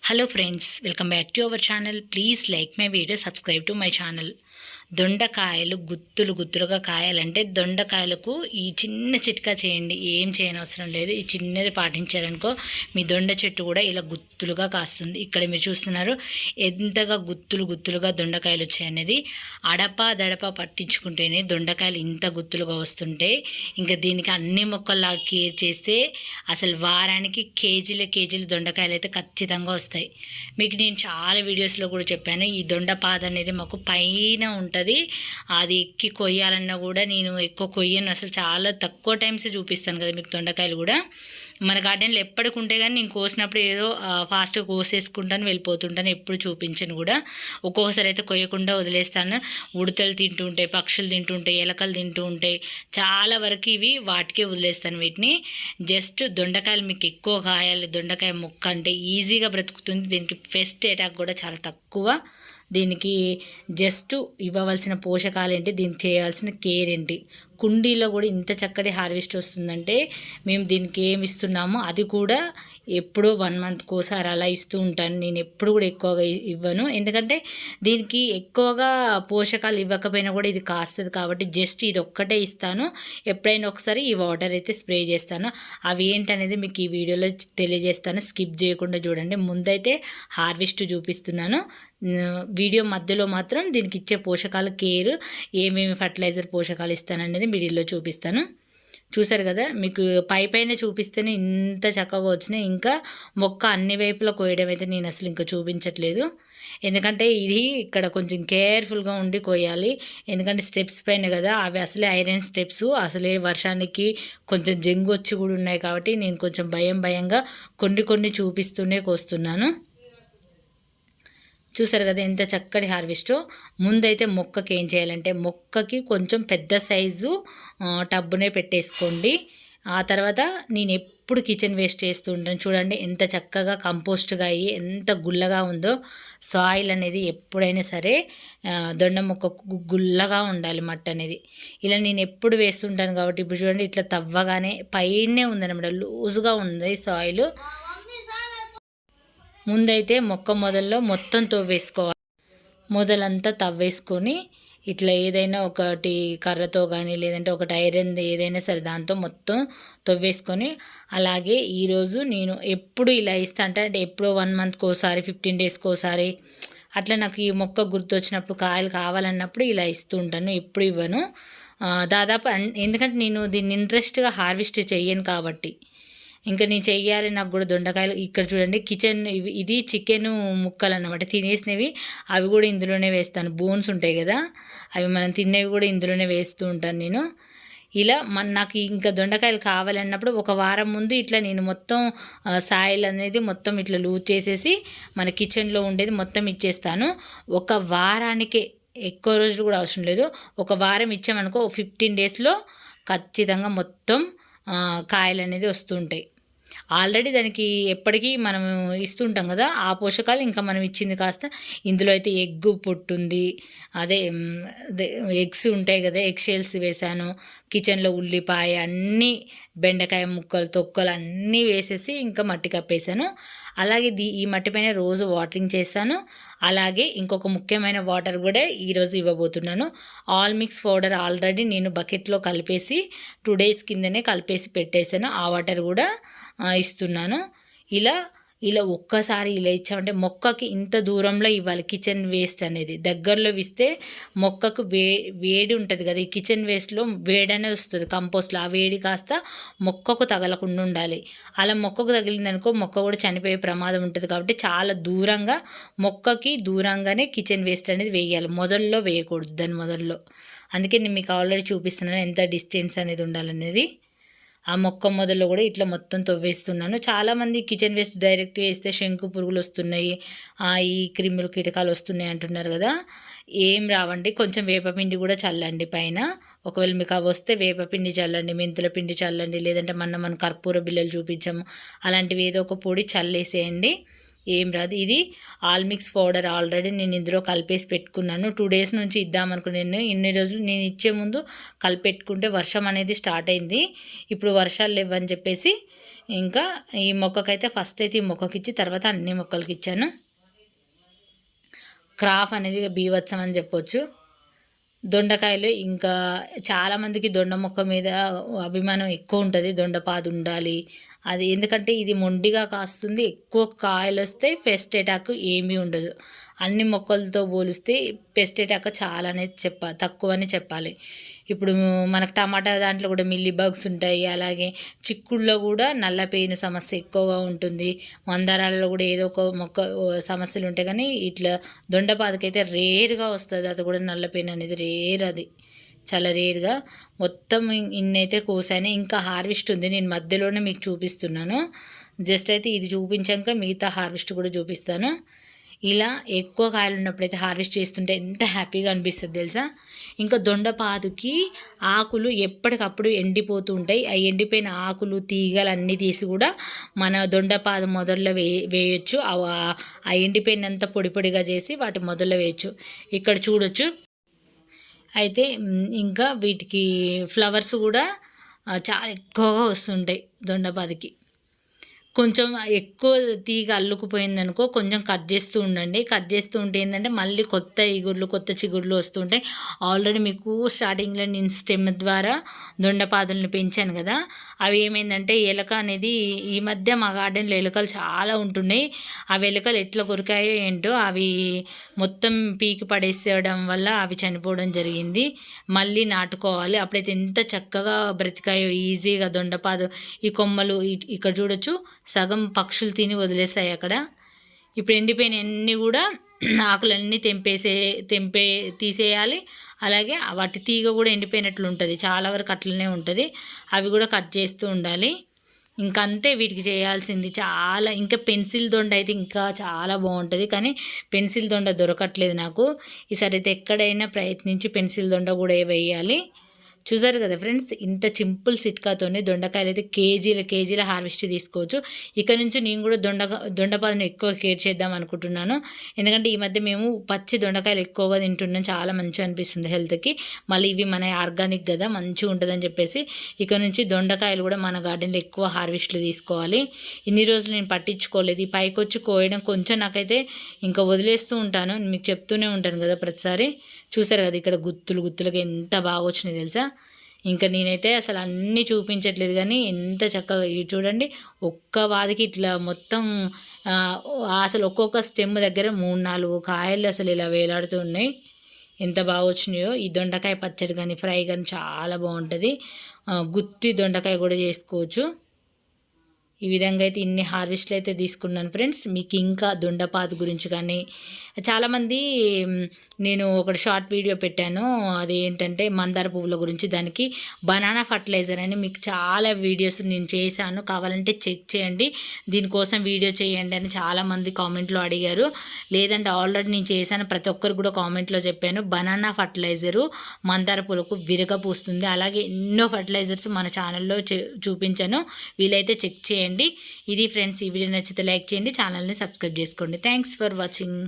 Hello friends, welcome back to our channel. Please like my video, subscribe to my channel. దొండకాయలు గుత్తులుగా కాయాలంటే దొండకాయలకు ఈ చిన్న చిట్కా చేయండి. ఏం చేయనవసరం లేదు. ఈ చిన్నది పాటించారనుకో మీ దొండ చెట్టు కూడా ఇలా గుత్తులుగా కాస్తుంది. ఇక్కడ మీరు చూస్తున్నారు ఎంతగా గుత్తులుగా దొండకాయలు వచ్చాయనేది. దడప పట్టించుకుంటేనే దొండకాయలు ఇంత గుత్తులుగా వస్తుంటే ఇంకా దీనికి అన్ని మొక్కల్లాగా కేర్ చేస్తే అసలు వారానికి కేజీలు దొండకాయలు అయితే ఖచ్చితంగా వస్తాయి. మీకు నేను చాలా వీడియోస్లో కూడా చెప్పాను. ఈ దొండపాద అనేది మాకు పైన ఉంటుంది. అది ఎక్కి కొయ్యాలన్నా కూడా నేను ఎక్కువ కొయ్యను. అసలు చాలా తక్కువ టైమ్స్ చూపిస్తాను కదా మీకు దొండకాయలు కూడా. మన గార్డెన్లో ఎప్పటికి ఉంటే కానీ నేను కోసినప్పుడు ఏదో ఫాస్ట్గా కోసేసుకుంటాను, వెళ్ళిపోతుంటాను. ఎప్పుడు చూపించను కూడా. ఒక్కొక్కసారి అయితే కొయ్యకుండా వదిలేస్తాను. ఉడతలు తింటూ ఉంటాయి, పక్షులు తింటూ ఉంటాయి, ఎలకలు తింటూ ఉంటాయి. చాలా వరకు ఇవి వాటికే వదిలేస్తాను వీటిని. జస్ట్ దొండకాయలు మీకు ఎక్కువ కాయాలి. దొండకాయ మొక్క అంటే ఈజీగా బ్రతుకుతుంది. దీనికి పెస్ట్ అటాక్ కూడా చాలా తక్కువ. దీనికి జస్ట్ ఇవ్వవలసిన పోషకాలు ఏంటి, దీనికి చేయాల్సిన కేర్ ఏంటి. కుండీలో కూడా ఇంత చక్కటి హార్వెస్ట్ వస్తుందంటే మేము దీనికి ఏమి ఇస్తున్నామో అది కూడా ఎప్పుడో 1 మంత్కి ఒకసారి అలా ఇస్తూ ఉంటాను. నేను ఎప్పుడు కూడా ఎక్కువగా ఇవ్వను, ఎందుకంటే దీనికి ఎక్కువగా పోషకాలు ఇవ్వకపోయినా కూడా ఇది కాస్తుంది కాబట్టి జస్ట్ ఇది ఒక్కటే ఇస్తాను. ఎప్పుడైనా ఒకసారి ఈ వాటర్ అయితే స్ప్రే చేస్తాను. అవి ఏంటనేది మీకు ఈ వీడియోలో తెలియజేస్తాను. స్కిప్ చేయకుండా చూడండి. ముందైతే హార్వెస్ట్ చూపిస్తున్నాను. వీడియో మధ్యలో మాత్రం దీనికి ఇచ్చే పోషకాల కేర్, ఏమేమి ఫర్టిలైజర్ పోషకాలు ఇస్తాననేది వీడియోలో చూపిస్తాను. చూసారు కదా, మీకు పైన చూపిస్తేనే ఇంత చక్కగా వచ్చినాయి. ఇంకా మొక్క అన్ని వైపులా కోయడం అయితే నేను అసలు ఇంకా చూపించట్లేదు, ఎందుకంటే ఇది ఇక్కడ కొంచెం కేర్ఫుల్గా ఉండి కోయాలి. ఎందుకంటే స్టెప్స్ పైన కదా, అవి అసలే ఐరన్ స్టెప్స్, అసలే వర్షానికి కొంచెం జంగు వచ్చి కూడా ఉన్నాయి కాబట్టి నేను కొంచెం భయంగా కొన్ని చూపిస్తూనే కోస్తున్నాను. చూసారు కదా ఎంత చక్కటి హార్వెస్ట్. ముందైతే మొక్కకి ఏం చేయాలంటే మొక్కకి కొంచెం పెద్ద సైజు టబ్బునే పెట్టేసుకోండి. ఆ తర్వాత నేను ఎప్పుడు కిచెన్ వేస్ట్ చేస్తూ ఉంటాను. చూడండి ఎంత చక్కగా కంపోస్ట్గా అయ్యి ఎంత గుల్లగా ఉందో. సాయిల్ అనేది ఎప్పుడైనా సరే దొండ మొక్కకు గుల్లగా ఉండాలి మట్టి అనేది. ఇలా నేను ఎప్పుడు వేస్తుంటాను కాబట్టి ఇప్పుడు చూడండి ఇట్లా తవ్వగానే పైనే ఉందన్నమాట, లూజుగా ఉంది సాయిల్. ముందైతే మొక్క మొదల్లో మొత్తం తవ్వేసుకోవాలి. మొదలంతా తవ్వేసుకొని ఇట్లా ఏదైనా ఒకటి కర్రతో కానీ లేదంటే ఒకటి ఐరన్ ఏదైనా సరే దాంతో మొత్తం తవ్వేసుకొని, అలాగే ఈరోజు నేను ఎప్పుడు ఇలా ఇస్తా అంటే ఎప్పుడో 1 మంత్కి ఒకసారి 15 డేస్కి ఒకసారి అట్లా నాకు ఈ మొక్క గుర్తొచ్చినప్పుడు కాయలు కావాలన్నప్పుడు ఇలా ఇస్తూ ఉంటాను. ఎప్పుడు ఇవ్వను దాదాపు, ఎందుకంటే నేను దీన్ని ఇంట్రెస్ట్గా హార్వెస్ట్ చెయ్యను కాబట్టి. ఇంకా నేను చెయ్యాలి నాకు కూడా దొండకాయలు. ఇక్కడ చూడండి కిచెన్ ఇది చికెన్ ముక్కలు అన్నమాట, తినేసినవి. అవి కూడా ఇందులోనే వేస్తాను. బోన్స్ ఉంటాయి కదా, అవి మనం తినేవి కూడా ఇందులోనే వేస్తూ ఉంటాను నేను. ఇలా నాకు ఇంకా దొండకాయలు కావాలన్నప్పుడు ఒక వారం ముందు ఇట్లా నేను మొత్తం సాయిల్ అనేది మొత్తం ఇట్లా లూజ్ చేసేసి మన కిచెన్లో ఉండేది మొత్తం ఇచ్చేస్తాను. ఒక వారానికే, ఎక్కువ రోజులు కూడా అవసరం లేదు. ఒక వారం ఇచ్చామనుకో 15 డేస్లో ఖచ్చితంగా మొత్తం కాయలు అనేది వస్తుంటాయి. ఆల్రెడీ దానికి ఎప్పటికీ మనం ఇస్తుంటాం కదా ఆ పోషకాలు. ఇంకా మనం ఇచ్చింది కాస్త ఇందులో అయితే ఎగ్ పొట్టుంది, అదే ఎగ్స్ ఉంటాయి కదా, ఎగ్ షెల్స్ వేసాను. కిచెన్లో ఉల్లిపాయ అన్నీ, బెండకాయ ముక్కలు తొక్కలు అన్నీ వేసేసి ఇంకా మట్టి కప్పేసాను. అలాగే ఈ మట్టి పైన రోజు వాటరింగ్ చేస్తాను. అలాగే ఇంకొక ముఖ్యమైన వాటర్ కూడా ఈరోజు ఇవ్వబోతున్నాను. ఆల్ మిక్స్ పౌడర్ ఆల్రెడీ నేను బకెట్లో కలిపేసి 2 డేస్ కిందనే కలిపేసి పెట్టేశాను. ఆ వాటర్ కూడా ఇస్తున్నాను. ఇలా ఒక్కసారి ఇలా ఇచ్చామంటే మొక్కకి ఇంత దూరంలో ఇవ్వాలి. కిచెన్ వేస్ట్ అనేది దగ్గరలో ఇస్తే మొక్కకు వేడి ఉంటుంది కదా, ఈ కిచెన్ వేస్ట్లో వేడనే వస్తుంది కంపోస్ట్లో. ఆ వేడి కాస్త మొక్కకు తగలకుండా ఉండాలి. అలా మొక్కకు తగిలిందనుకో మొక్క కూడా చనిపోయే ప్రమాదం ఉంటుంది కాబట్టి చాలా దూరంగా, మొక్కకి దూరంగానే కిచెన్ వేస్ట్ అనేది వేయాలి. మొదల్లో వేయకూడదు దాని మొదల్లో. అందుకే నేను మీకు ఆల్రెడీ చూపిస్తున్నాను ఎంత డిస్టెన్స్ అనేది ఉండాలనేది. ఆ మొక్క మొదల్లో కూడా ఇట్లా మొత్తం తవ్వేస్తున్నాను. చాలామంది కిచెన్ వేస్ట్ డైరెక్ట్ వేస్తే శంకు పురుగులు వస్తున్నాయి, ఈ క్రిములు కీటకాలు వస్తున్నాయి అంటున్నారు కదా. ఏం రావండి. కొంచెం వేపపిండి కూడా చల్లండి పైన. ఒకవేళ మీకు అవి వస్తే వేపపిండి చల్లండి, మెంతుల పిండి చల్లండి, లేదంటే మనం కర్పూర బిళ్ళలు చూపించాము అలాంటివి ఏదో ఒక పొడి చల్లేసేయండి. ఏం రాదు. ఇది ఆల్ మిక్స్ పౌడర్ ఆల్రెడీ నేను ఇందులో కలిపేసి పెట్టుకున్నాను. 2 డేస్ నుంచి ఇద్దామనుకున్నాను. ఇన్ని రోజులు నేను ఇచ్చే ముందు కలిపెట్టుకుంటే వర్షం అనేది స్టార్ట్ అయింది. ఇప్పుడు వర్షాలు లేవని చెప్పేసి ఇంకా ఈ మొక్కకైతే ఫస్ట్ అయితే ఈ మొక్కకి ఇచ్చి తర్వాత అన్ని మొక్కలకి ఇచ్చాను. క్రాప్ అనేది బీభత్సం అని చెప్పొచ్చు. దొండకాయలు ఇంకా చాలామందికి దొండ మొక్క మీద అభిమానం ఎక్కువ ఉంటుంది. దొండపాదు ఉండాలి అది, ఎందుకంటే ఇది మొండిగా కాస్తుంది. ఎక్కువ కాయలు వస్తే పెస్ట్ అటాక్ ఏమీ ఉండదు. అన్ని మొక్కలతో పోలిస్తే పెస్ట్ అటాక్ చాలా అనేది తక్కువని చెప్పాలి. ఇప్పుడు మనకు టమాటా దాంట్లో కూడా మిల్లీ బగ్స్ ఉంటాయి. అలాగే చిక్కుడులో కూడా నల్లపేను సమస్య ఎక్కువగా ఉంటుంది. మందారాలలో కూడా ఏదో ఒక మొక్క సమస్యలు ఉంటాయి. కానీ ఇట్లా దొండపాదకైతే రేర్గా వస్తుంది. అది కూడా నల్లపేను అనేది రేర్, అది చాలా రేర్గా. మొత్తం ఇన్నైతే కోసాను. ఇంకా హార్వెస్ట్ ఉంది, నేను మధ్యలోనే మీకు చూపిస్తున్నాను. జస్ట్ అయితే ఇది చూపించాక మిగతా హార్వెస్ట్ కూడా చూపిస్తాను. ఇలా ఎక్కువ కాయలు ఉన్నప్పుడైతే హార్వెస్ట్ చేస్తుంటే ఎంత హ్యాపీగా అనిపిస్తుంది తెలుసా. ఇంకా దొండపాదుకి ఆకులు ఎప్పటికప్పుడు ఎండిపోతూ ఉంటాయి. ఆ ఎండిపోయిన ఆకులు తీగలు అన్నీ తీసి కూడా మన దొండపాదు మొదల్లో వేయచ్చు. ఆ ఎండిపోయినంత పొడి పొడిగా చేసి వాటి మొదల్లో వేయచ్చు. ఇక్కడ చూడొచ్చు. అయితే ఇంకా వీటికి ఫ్లవర్స్ కూడా చాలా ఎక్కువగా వస్తుంటాయి. దొండపాదికి కొంచెం ఎక్కువ తీగ అల్లుకుపోయిందనుకో కొంచెం కట్ చేస్తూ ఉండండి. కట్ చేస్తూ ఉంటే ఏంటంటే మళ్ళీ కొత్త ఇగుర్లు కొత్త చిగుర్లు వస్తుంటాయి. ఆల్రెడీ మీకు స్టార్టింగ్లో నేను స్టెమ్ ద్వారా దొండపాదుల్ని పెంచాను కదా, అవి ఏమైందంటే ఎలక అనేది ఈ మధ్య మా గార్డెన్లో ఎలుకలు చాలా ఉంటున్నాయి. అవి ఎలుకలు ఎట్లా కొరికాయో ఏంటో అవి మొత్తం పీకి పడేసేయడం వల్ల అవి చనిపోవడం జరిగింది. మళ్ళీ నాటుకోవాలి. అప్పుడైతే ఎంత చక్కగా బ్రతికాయో ఈజీగా దొండపాదు. ఈ కొమ్మలు ఇక్కడ చూడొచ్చు, సగం పక్షులు తిని వదిలేస్తాయి అక్కడ. ఇప్పుడు ఎండిపోయిన అన్నీ కూడా ఆకులన్నీ తీసేయాలి. అలాగే వాటి తీగ కూడా ఎండిపోయినట్లు ఉంటుంది, చాలా వరకు అట్లనే ఉంటుంది. అవి కూడా కట్ చేస్తూ ఉండాలి. ఇంకంతే వీటికి చేయాల్సింది చాలా. ఇంకా పెన్సిల్ దొండ అయితే ఇంకా చాలా బాగుంటుంది, కానీ పెన్సిల్ దొండ దొరకట్లేదు నాకు. ఈసారి అయితే ఎక్కడైనా ప్రయత్నించి పెన్సిల్ దొండ కూడా వేయాలి. చూసారు కదా ఫ్రెండ్స్, ఇంత సింపుల్ సిట్కాతోనే దొండకాయలు అయితే కేజీల హార్వెస్ట్ తీసుకోవచ్చు. ఇక్కడ నుంచి నేను కూడా దొండపాదును ఎక్కువ కేర్ చేద్దాం అనుకుంటున్నాను. ఎందుకంటే ఈ మధ్య మేము పచ్చి దొండకాయలు ఎక్కువగా తింటున్నాం, చాలా మంచిగా అనిపిస్తుంది హెల్త్కి. మళ్ళీ ఇవి మన ఆర్గానిక్ కదా, మంచిగా ఉంటుందని చెప్పేసి ఇక్కడ నుంచి దొండకాయలు కూడా మన గార్డెన్లో ఎక్కువ హార్వెస్ట్లు తీసుకోవాలి. ఇన్ని రోజులు నేను పట్టించుకోలేదు. ఈ పైకి వచ్చి కోయడం కొంచెం నాకైతే ఇంకా వదిలేస్తూ ఉంటాను, మీకు చెప్తూనే ఉంటాను కదా ప్రతిసారి. చూసారు కదా ఇక్కడ గుత్తులుగా ఎంత బాగా వచ్చినాయి తెలుసా. ఇంకా నేనైతే అసలు అన్నీ చూపించట్లేదు, కానీ ఎంత చక్కగా ఇవి చూడండి. ఒక్క వాదికి ఇట్లా మొత్తం అసలు ఒక్కొక్క స్టెమ్ దగ్గర 3-4 కాయలు అసలు ఇలా వేలాడుతూ ఉన్నాయి. ఎంత బాగా వచ్చినాయో. ఈ దొండకాయ పచ్చడి కానీ ఫ్రై కానీ చాలా బాగుంటుంది. గుత్తి దొండకాయ కూడా చేసుకోవచ్చు. ఈ విధంగా అయితే ఇన్ని హార్వెస్ట్లు అయితే తీసుకున్నాను ఫ్రెండ్స్. మీకు ఇంకా దొండపాదు గురించి కానీ చాలామంది, నేను ఒకటి షార్ట్ వీడియో పెట్టాను, అది ఏంటంటే మందార పువ్వుల గురించి. దానికి బనానా ఫర్టిలైజర్ అని మీకు చాలా వీడియోస్ నేను చేశాను, కావాలంటే చెక్ చేయండి. దీనికోసం వీడియో చేయండి అని చాలామంది కామెంట్లో అడిగారు. లేదంటే ఆల్రెడీ నేను చేశాను, ప్రతి ఒక్కరు కూడా కామెంట్లో చెప్పాను. బనానా ఫర్టిలైజరు మందార పువ్వులకు విరగపూస్తుంది. అలాగే ఎన్నో ఫర్టిలైజర్స్ మన ఛానల్లో చూపించాను, వీలైతే చెక్ చేయండి. ఇది ఫ్రెండ్స్, ఈ వీడియో నచ్చితే లైక్ చేయండి, ఛానల్ని సబ్స్క్రైబ్ చేసుకోండి. Thanks for watching.